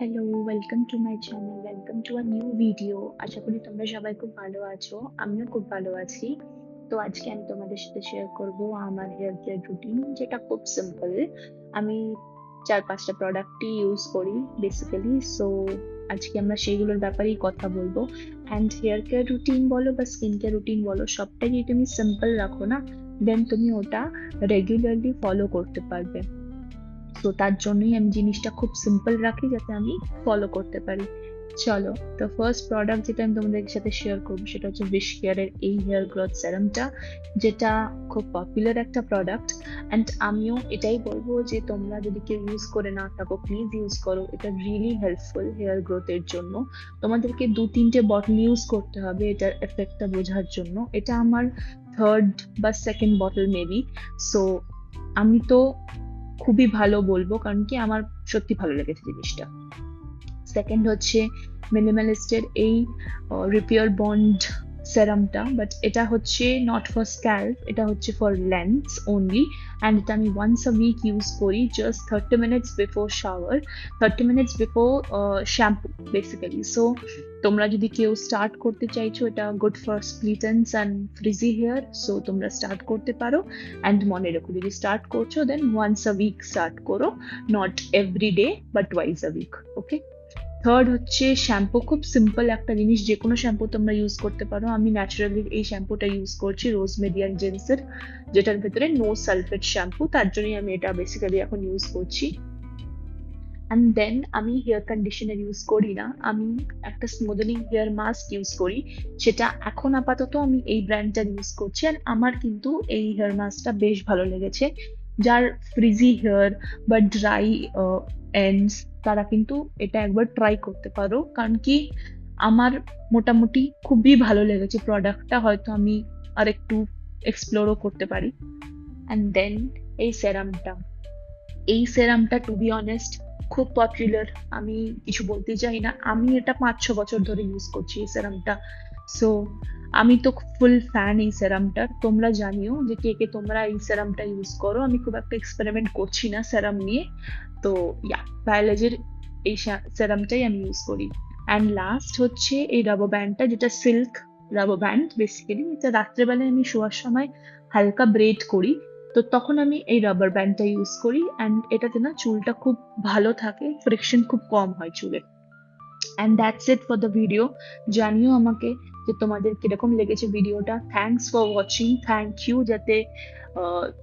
Hello, welcome to my channel, welcome to a new video. আশা করি তোমরা সবাই খুব ভালো আছো। আমিও খুব ভালো আছি। তো আজকে আমি তোমাদের সাথে শেয়ার করব আমার হেয়ার কেয়ার রুটিন, যেটা খুব সিম্পল। আমি ৪-৫ টা প্রোডাক্টই ইউজ করি বেসিক্যালি। সো আজকে আমরা সেইগুলোর ব্যাপারেই কথা বলবো। অ্যান্ড হেয়ার কেয়ার রুটিন বলো বা স্কিন কেয়ার রুটিন বলো, সবটাই যদি তুমি সিম্পল রাখো না, দেন তুমি ওটা রেগুলারলি ফলো করতে পারবে। তো তার জন্যই আমি জিনিসটা খুব সিম্পল রাখি যাতে আমি ফলো করতে পারি। চলো, তো ফার্স্ট প্রোডাক্ট যেটা আমি তোমাদের সাথে শেয়ার করবো সেটা হচ্ছে উইশ কেয়ারের এই হেয়ার গ্রোথ সেরামটা, যেটা খুব পপুলার একটা প্রোডাক্ট। অ্যান্ড আমিও এটাই বলবো যে তোমরা যদি কেউ ইউজ করে না থাকো, প্লিজ ইউজ করো। এটা রিয়েলি হেল্পফুল হেয়ার গ্রোথের জন্য। তোমাদেরকে ২-৩টে বটল ইউজ করতে হবে এটার এফেক্টটা বোঝার জন্য। এটা আমার থার্ড বা সেকেন্ড বটল মেবি। সো আমি তো খুবই ভালো বলবো, কারণ কি আমার সত্যি ভালো লেগেছে জিনিসটা। সেকেন্ড হচ্ছে মিনিমালিস্টের এই রিপেয়ার বন্ড সেরামটা, বাট এটা হচ্ছে নট ফর স্ক্যাল্প, এটা হচ্ছে ফর লেন্স অনলি। অ্যান্ড এটা আমি ওয়ান্স আ উইক ইউজ করি, just 30 minutes before shower, 30 minutes before shampoo basically. So তোমরা যদি কেউ স্টার্ট করতে চাইছো, এটা good for split ends and frizzy hair, so তোমরা স্টার্ট করতে পারো। অ্যান্ড মনে রেখো, যদি স্টার্ট করছো then once a week start করো, not every day but twice a week. Okay. Third হচ্ছে শ্যাম্পু, খুব সিম্পল একটা জিনিস, যে কোনো শ্যাম্পু তোমরা ইউজ করতে পারো। আমি ন্যাচারালি এই শ্যাম্পুটা ইউজ করছি, রোজমেরি অ্যান্ড জেন্সের, যেটার ভেতরে নো সালফেট শ্যাম্পু, তার জন্যই আমি এটা বেসিক্যালি এখন ইউজ করছি। অ্যান্ড দেন আমি হেয়ার কন্ডিশনার ইউজ করি না, আমি একটা স্মুথেনিং হেয়ার মাস্ক ইউজ করি। সেটা এখন আপাতত আমি এই ব্র্যান্ডটা ইউজ করছি, আর আমার কিন্তু এই হেয়ার মাস্কটা বেশ ভালো লেগেছে। যার ফ্রিজি হেয়ার বা ড্রাই এন্ডস, তারা কিন্তু এটা একবার ট্রাই করতে পারো, কারণ কি আমার মোটামুটি খুবই ভালো লেগেছে প্রোডাক্টটা। হয়তো আমি আর একটু এক্সপ্লোরও করতে পারি। অ্যান্ড দেন এই সেরামটা, এই সেরামটা টু বি অনেস্ট খুব পপুলার। আমি কিছু বলতে চাই না, আমি এটা ৫-৬ বছর ধরে ইউজ করছি এই সেরামটা। সো আমি তো ফুল ফ্যান এই সেরামটার। তোমরা জানিও যে কে কে তোমরা এই সেরামটা ইউজ করো। আমি খুব একটা এক্সপেরিমেন্ট করছি না সেরাম নিয়ে। তো ইয়া, বায়োলজির এই সেরামটাই আমি ইউজ করি। অ্যান্ড লাস্ট হচ্ছে এই রাবার ব্যান্ডটা, যেটা সিল্ক রাবার ব্যান্ড বেসিক্যালি। এটা রাত্রেবেলায় আমি শোয়ার সময় হালকা ব্রেড করি, তো তখন আমি এই রাবার ব্যান্ডটা ইউজ করি। অ্যান্ড এটাতে না চুলটা খুব ভালো থাকে, ফ্রিকশন খুব কম হয় চুলে। And that's it for the video. জানিও আমাকে যে তোমাদের কিরকম লেগেছে ভিডিওটা। Thanks for watching, thank you, যাতে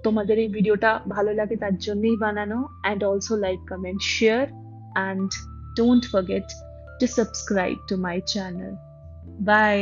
তোমাদের এই ভিডিওটা ভালো লাগে তার জন্যই বানানো। And also like, comment, share, and don't forget to subscribe to my channel. By.